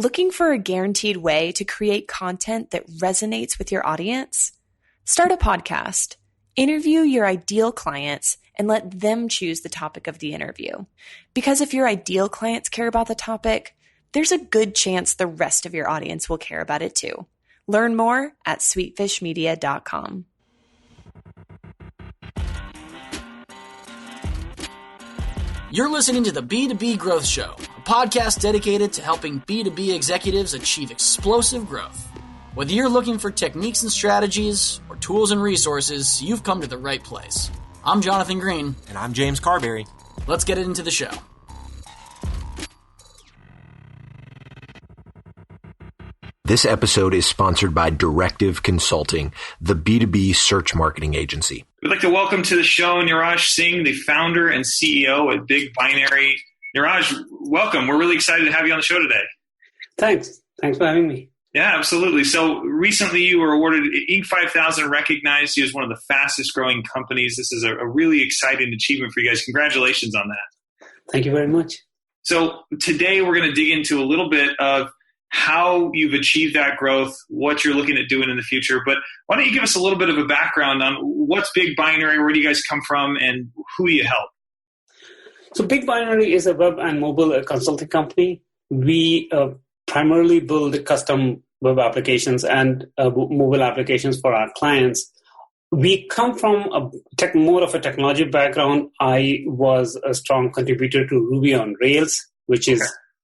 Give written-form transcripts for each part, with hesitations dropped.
Looking for a guaranteed way to create content that resonates with your audience? Start a podcast. Interview your ideal clients and let them choose the topic of the interview. Because if your ideal clients care about the topic, there's a good chance the rest of your audience will care about it too. Learn more at sweetfishmedia.com. You're listening to the B2B Growth Show, a podcast dedicated to helping B2B executives achieve explosive growth. Whether you're looking for techniques and strategies or tools and resources, you've come to the right place. I'm Jonathan Green. And I'm James Carberry. Let's get into the show. This episode is sponsored by Directive Consulting, the B2B search marketing agency. We'd like to welcome to the show Neeraj Singh, the founder and CEO at Big Binary. Neeraj, welcome. We're really excited to have you on the show today. Thanks. Thanks for having me. Yeah, absolutely. So recently you were awarded, Inc. 5000 recognized you as one of the fastest growing companies. This is a really exciting achievement for you guys. Congratulations on that. Thank you very much. So today we're going to dig into a little bit of how you've achieved that growth, what you're looking at doing in the future. But why don't you give us a little bit of a background on what's Big Binary, where do you guys come from, and who do you help? So Big Binary is a web and mobile consulting company. We primarily build custom web applications and mobile applications for our clients. We come from more of a technology background. I was a strong contributor to Ruby on Rails, which is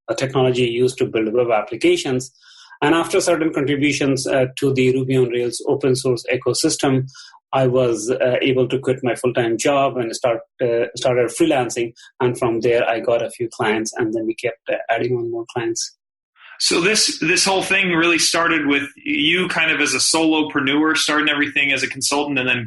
a technology used to build web applications. And after certain contributions to the Ruby on Rails open source ecosystem, I was able to quit my full-time job and started freelancing. And from there, I got a few clients, and then we kept adding on more clients. So this whole thing really started with you kind of as a solopreneur, starting everything as a consultant, and then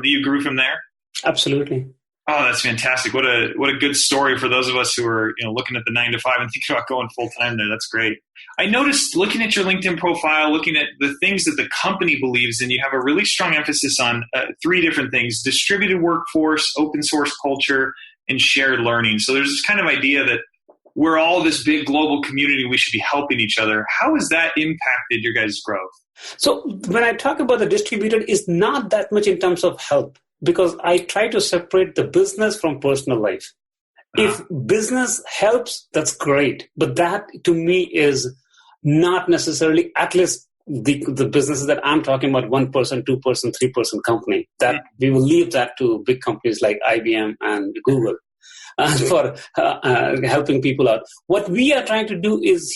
you grew from there? Absolutely. Oh, that's fantastic. What a good story for those of us who are, looking at the 9 to 5 and thinking about going full time there. That's great. I noticed looking at your LinkedIn profile, looking at the things that the company believes in, you have a really strong emphasis on 3 different things: distributed workforce, open source culture, and shared learning. So there's this kind of idea that we're all this big global community. We should be helping each other. How has that impacted your guys' growth? So when I talk about the distributed, it's not that much in terms of help, because I try to separate the business from personal life. If business helps, that's great. But that, to me, is not necessarily, at least the businesses that I'm talking about, 1 person, 2 person, 3 person company. That we will leave that to big companies like IBM and Google for helping people out. What we are trying to do is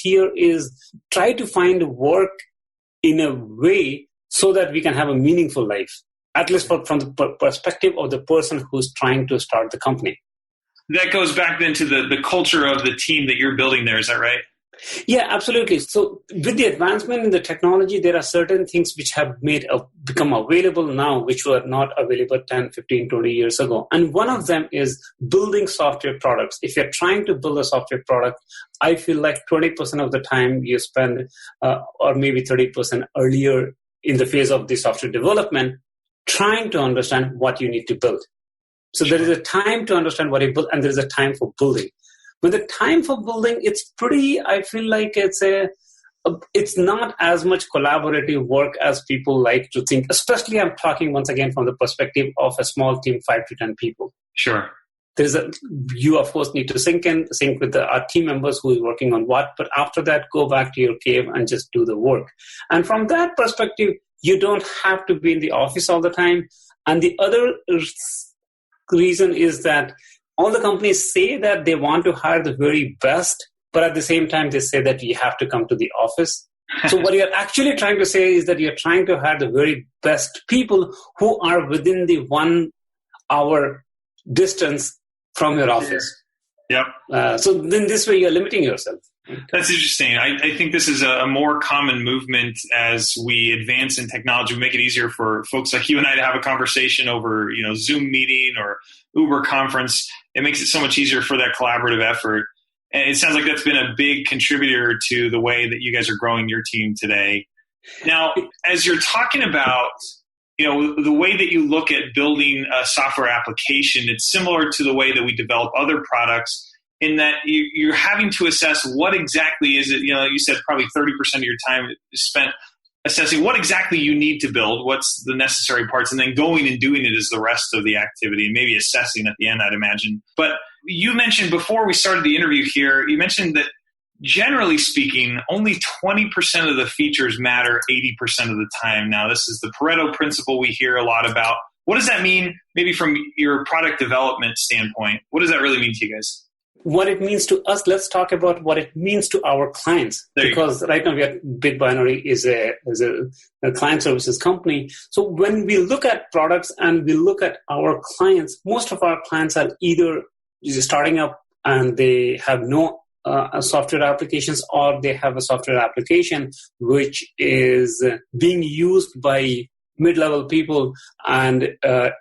try to find work in a way so that we can have a meaningful life, at least from the perspective of the person who's trying to start the company. That goes back then to the culture of the team that you're building there. Is that right? Yeah, absolutely. So with the advancement in the technology, there are certain things which have become available now, which were not available 10, 15, 20 years ago. And one of them is building software products. If you're trying to build a software product, I feel like 20% of the time you spend, or maybe 30% earlier in the phase of the software development, trying to understand what you need to build. So there is a time to understand what you build, and there is a time for building. When the time for building, I feel like it's not as much collaborative work as people like to think, especially I'm talking once again from the perspective of a small team, 5 to 10 people. Sure. You of course need to sync with our team members who is working on what, but after that, go back to your cave and just do the work. And from that perspective, you don't have to be in the office all the time. And the other reason is that all the companies say that they want to hire the very best, but at the same time, they say that you have to come to the office. So what you're actually trying to say is that you're trying to hire the very best people who are within the 1 hour distance from your office. Yep. So then this way you're limiting yourself. That's interesting. I think this is a more common movement as we advance in technology. We make it easier for folks like you and I to have a conversation over, Zoom meeting or Uber conference. It makes it so much easier for that collaborative effort. And it sounds like that's been a big contributor to the way that you guys are growing your team today. Now, as you're talking about, the way that you look at building a software application, it's similar to the way that we develop other products. in that you're having to assess what exactly is it. You said probably 30% of your time is spent assessing what exactly you need to build, what's the necessary parts, and then going and doing it is the rest of the activity, and maybe assessing at the end, I'd imagine. But you mentioned before we started the interview here, you mentioned that generally speaking, only 20% of the features matter 80% of the time. Now, this is the Pareto principle we hear a lot about. What does that mean, maybe from your product development standpoint? What does that really mean to you guys? What it means to us, let's talk about what it means to our clients. Because right now, BitBinary is a client services company. So when we look at products and we look at our clients, most of our clients are either starting up and they have no software applications, or they have a software application which is being used by mid-level people, and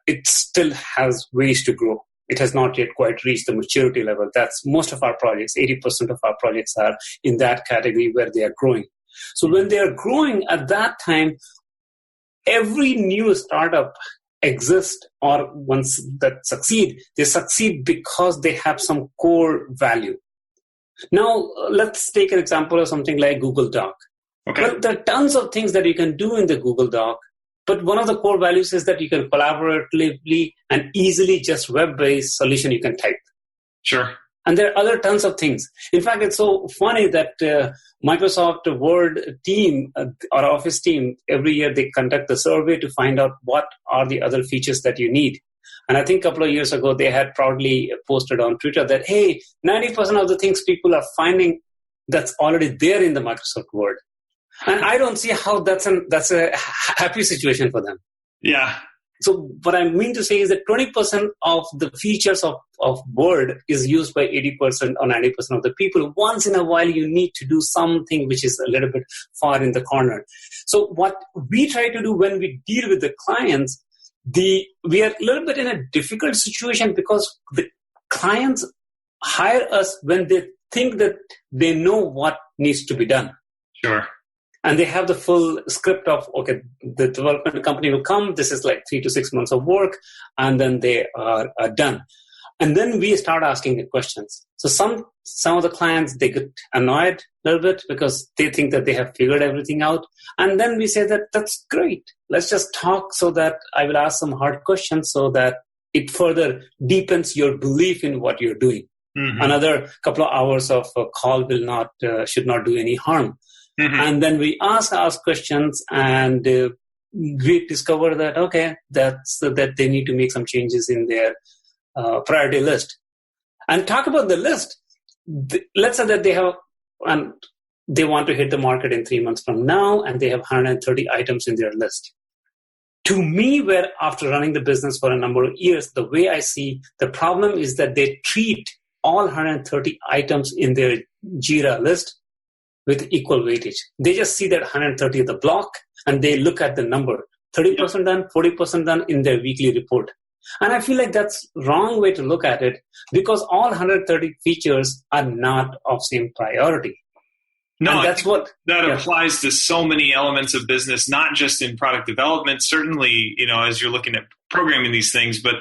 it still has ways to grow. It has not yet quite reached the maturity level. That's most of our projects. 80% of our projects are in that category where they are growing. So when they are growing at that time, every new startup exists, or once that succeed, they succeed because they have some core value. Now, let's take an example of something like Google Doc. Okay. Well, there are tons of things that you can do in the Google Doc, but one of the core values is that you can collaboratively and easily just web-based solution you can type. Sure. And there are other tons of things. In fact, it's so funny that Microsoft Word team or Office team, every year they conduct a survey to find out what are the other features that you need. And I think a couple of years ago, they had proudly posted on Twitter that, hey, 90% of the things people are finding that's already there in the Microsoft Word. And I don't see how that's a happy situation for them. Yeah. So what I mean to say is that 20% of the features of Word is used by 80% or 90% of the people. Once in a while, you need to do something which is a little bit far in the corner. So what we try to do when we deal with the clients, we are a little bit in a difficult situation because the clients hire us when they think that they know what needs to be done. Sure. And they have the full script of, okay, the development company will come, this is like 3 to 6 months of work, and then they are done. And then we start asking the questions. So some of the clients, they get annoyed a little bit because they think that they have figured everything out. And then we say that that's great. Let's just talk so that I will ask some hard questions so that it further deepens your belief in what you're doing. Mm-hmm. Another couple of hours of a call should not do any harm. Mm-hmm. And then we ask questions, and we discover that, okay, that they need to make some changes in their priority list. And talk about the list. Let's say that they want to hit the market in 3 months from now, and they have 130 items in their list. To me, where after running the business for a number of years, the way I see the problem is that they treat all 130 items in their Jira list with equal weightage. They just see that 130 is the block, and they look at the number. 30% done, 40% done in their weekly report. And I feel like that's wrong way to look at it, because all 130 features are not of same priority. No, and that's what that applies to so many elements of business, not just in product development. Certainly, as you're looking at programming these things, but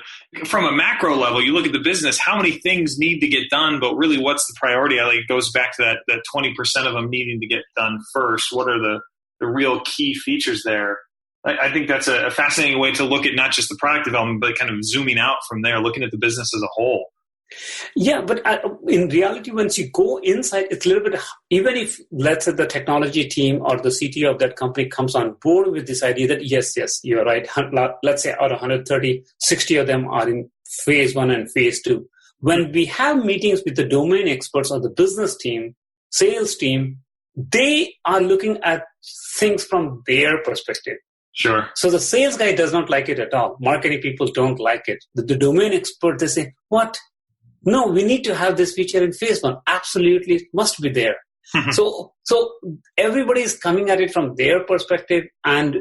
from a macro level, you look at the business, how many things need to get done, but really what's the priority? I think it goes back to that 20% of them needing to get done first. What are the real key features there? I think that's a fascinating way to look at not just the product development, but kind of zooming out from there, looking at the business as a whole. Yeah, but in reality, once you go inside, it's a little bit, even if, let's say, the technology team or the CTO of that company comes on board with this idea that, yes, you're right. Let's say out of 130, 60 of them are in phase 1 and phase 2. When we have meetings with the domain experts or the business team, sales team, they are looking at things from their perspective. Sure. So the sales guy does not like it at all. Marketing people don't like it. The domain expert, they say, what? No, we need to have this feature in phase 1. Absolutely, it must be there. So everybody is coming at it from their perspective, and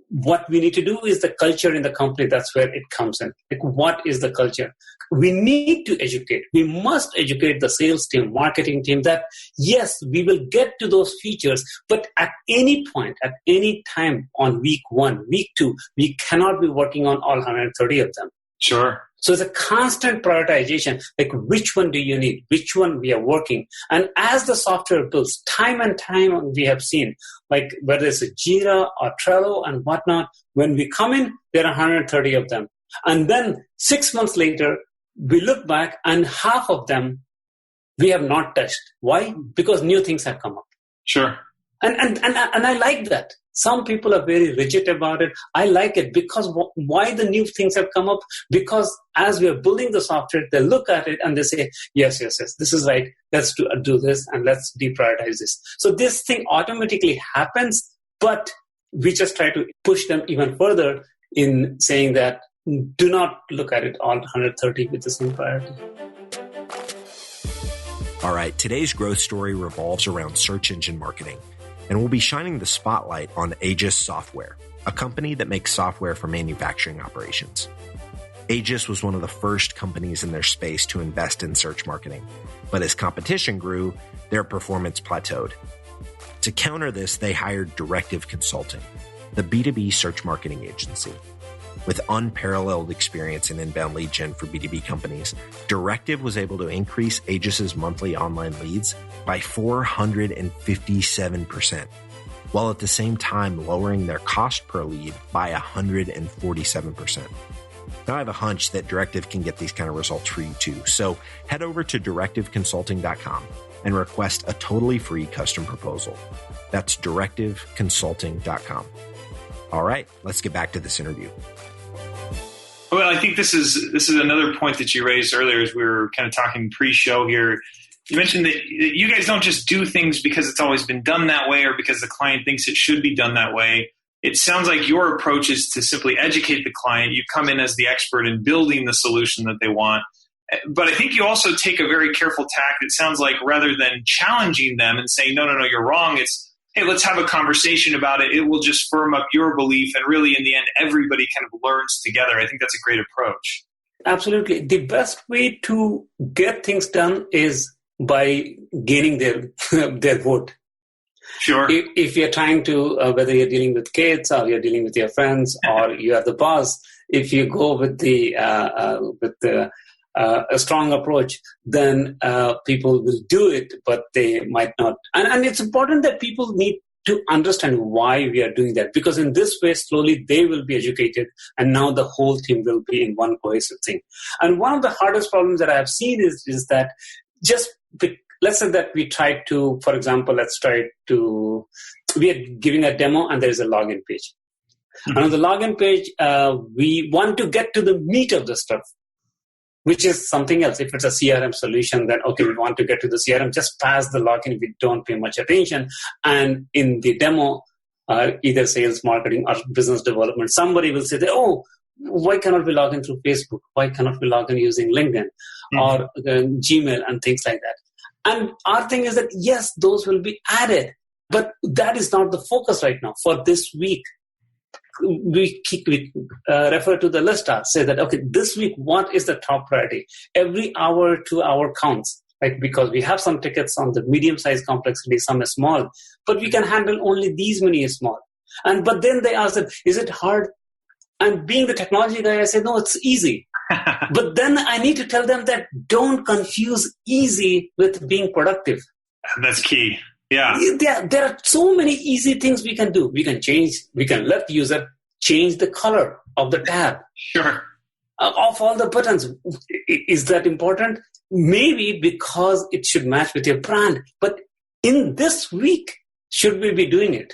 what we need to do is the culture in the company. That's where it comes in. Like, what is the culture? We need to educate. We must educate the sales team, marketing team that, yes, we will get to those features, but at any point, at any time on week 1, week 2, we cannot be working on all 130 of them. Sure. So it's a constant prioritization, like which one do you need, which one we are working. And as the software builds, time and time we have seen, like whether it's a Jira or Trello and whatnot, when we come in, there are 130 of them. And then 6 months later, we look back and half of them we have not touched. Why? Because new things have come up. Sure. And I like that. Some people are very rigid about it. I like it because why the new things have come up? Because as we are building the software, they look at it and they say, yes, this is right. Let's do this and let's deprioritize this. So this thing automatically happens, but we just try to push them even further in saying that do not look at it all 130 with the same priority. All right, today's growth story revolves around search engine marketing. And we'll be shining the spotlight on Aegis Software, a company that makes software for manufacturing operations. Aegis was one of the first companies in their space to invest in search marketing, but as competition grew, their performance plateaued. To counter this, they hired Directive Consulting, the B2B search marketing agency. With unparalleled experience in inbound lead gen for B2B companies, Directive was able to increase Aegis's monthly online leads by 457%, while at the same time lowering their cost per lead by 147%. Now I have a hunch that Directive can get these kind of results for you too. So head over to directiveconsulting.com and request a totally free custom proposal. That's directiveconsulting.com. All right, let's get back to this interview. Well, I think this is another point that you raised earlier as we were kind of talking pre-show here. You mentioned that you guys don't just do things because it's always been done that way or because the client thinks it should be done that way. It sounds like your approach is to simply educate the client. You come in as the expert in building the solution that they want. But I think you also take a very careful tack. It sounds like rather than challenging them and saying, no, you're wrong, it's, hey, let's have a conversation about it. It will just firm up your belief. And really, in the end, everybody kind of learns together. I think that's a great approach. Absolutely. The best way to get things done is by gaining their vote. Sure. If you're trying to, whether you're dealing with kids or you're dealing with your friends or you are the boss, if you go with a strong approach, then people will do it, but they might not. And it's important that people need to understand why we are doing that, because in this way, slowly they will be educated, and now the whole team will be in one cohesive thing. And one of the hardest problems that I have seen is that let's say that we try to, for example, we are giving a demo and there is a login page. Mm-hmm. And on the login page, we want to get to the meat of the stuff, which is something else. If it's a CRM solution, then okay, we want to get to the CRM, just pass the login, we don't pay much attention. And in the demo, either sales, marketing, or business development, somebody will say, why cannot we log in through Facebook? Why cannot we log in using LinkedIn or Gmail and things like that? And our thing is that, yes, those will be added, but that is not the focus right now. For this week, we refer to the list out, say that, okay, this week, what is the top priority? Every hour, 2 hour counts, like, because we have some tickets on the medium-sized complexity, some are small, but we can handle only these many small. But then they ask that, is it hard? And being the technology guy, I say, no, it's easy. But then I need to tell them that don't confuse easy with being productive. That's key. Yeah. There are so many easy things we can do. We can let the user change the color of the tab. Sure. Of all the buttons. Is that important? Maybe because it should match with your brand. But in this week, should we be doing it?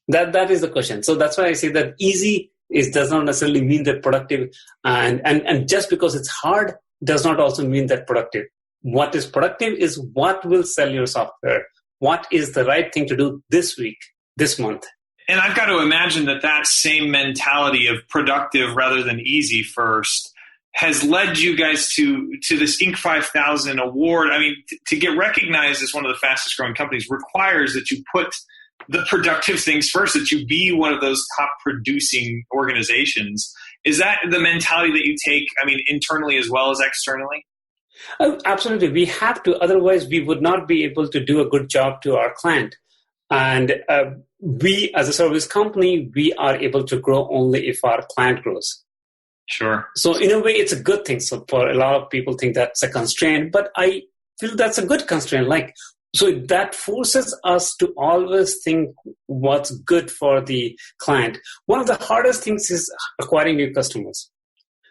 That is the question. So that's why I say that easy does not necessarily mean that productive. And just because it's hard does not also mean that productive. What is productive is what will sell your software. What is the right thing to do this week, this month? And I've got to imagine that same mentality of productive rather than easy first has led you guys to this Inc. 5000 award. I mean, to get recognized as one of the fastest growing companies requires that you put the productive things first, that you be one of those top producing organizations. Is that the mentality that you take, I mean, internally as well as externally? Absolutely. We have to. Otherwise, we would not be able to do a good job to our client. And we, as a service company, we are able to grow only if our client grows. Sure. So in a way, it's a good thing. So for a lot of people think that's a constraint, but I feel that's a good constraint. So that forces us to always think what's good for the client. One of the hardest things is acquiring new customers.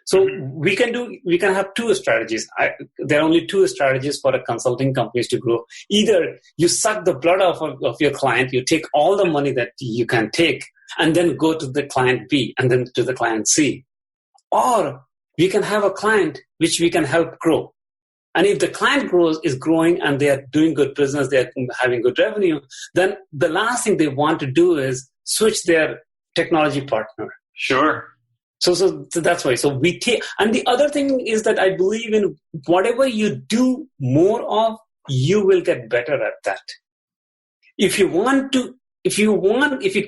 So we can have two strategies. There are only two strategies for a consulting companies to grow. Either you suck the blood off of your client, you take all the money that you can take, and then go to the client B and then to the client C. Or we can have a client which we can help grow. And if the client is growing and they are doing good business, they are having good revenue, then the last thing they want to do is switch their technology partner. Sure. So that's why. So we take, and the other thing is that I believe in whatever you do more of, you will get better at that. If you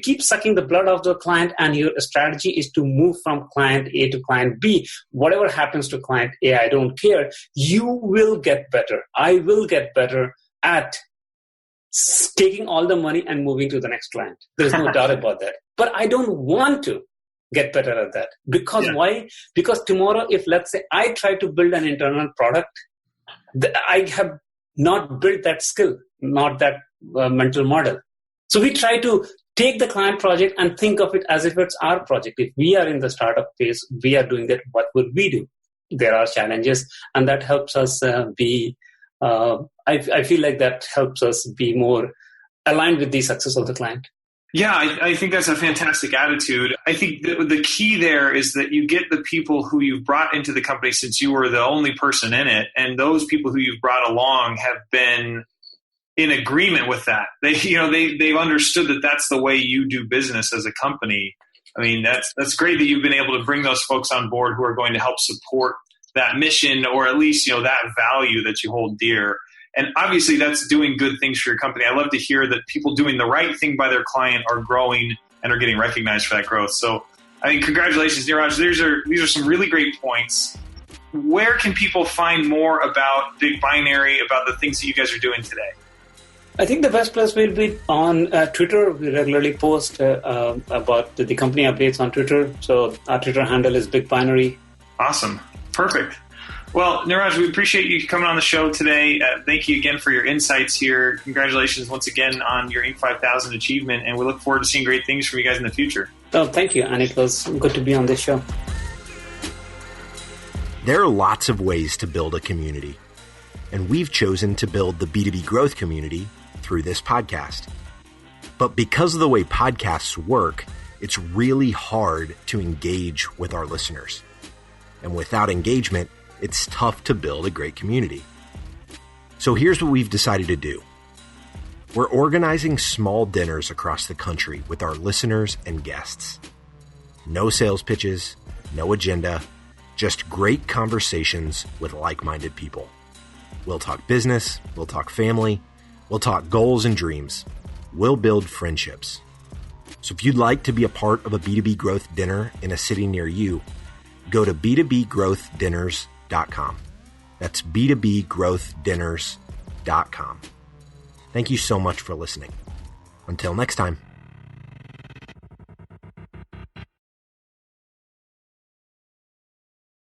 keep sucking the blood of the client and your strategy is to move from client A to client B, whatever happens to client A, I don't care. You will get better. I will get better at taking all the money and moving to the next client. There's no doubt about that. But I don't want to get better at that. Because why? Because tomorrow, if let's say I try to build an internal product, I have not built that skill, not that mental model. So we try to take the client project and think of it as if it's our project. If we are in the startup phase, we are doing that, what would we do? There are challenges, and that helps us I feel like that helps us be more aligned with the success of the client. Yeah, I think that's a fantastic attitude. I think the key there is that you get the people who you've brought into the company since you were the only person in it, and those people who you've brought along have been in agreement with that. They've understood that that's the way you do business as a company. I mean, that's great that you've been able to bring those folks on board who are going to help support that mission, or at least, that value that you hold dear. And obviously that's doing good things for your company. I love to hear that people doing the right thing by their client are growing and are getting recognized for that growth. So I mean, congratulations, Neeraj. These are some really great points. Where can people find more about Big Binary, about the things that you guys are doing today? I think the best place will be on Twitter. We regularly post about the company updates on Twitter. So our Twitter handle is Big Binary. Awesome. Perfect. Well, Neeraj, we appreciate you coming on the show today. Thank you again for your insights here. Congratulations once again on your Inc. 5000 achievement, and we look forward to seeing great things from you guys in the future. Oh, thank you, and it was good to be on this show. There are lots of ways to build a community, and we've chosen to build the B2B growth community through this podcast. But because of the way podcasts work, it's really hard to engage with our listeners. And without engagement, it's tough to build a great community. So here's what we've decided to do. We're organizing small dinners across the country with our listeners and guests. No sales pitches, no agenda, just great conversations with like-minded people. We'll talk business, we'll talk family, we'll talk goals and dreams. We'll build friendships. So if you'd like to be a part of a B2B growth dinner in a city near you, go to b2bgrowthdinners.com. That's b2bgrowthdinners.com. Thank you so much for listening. Until next time.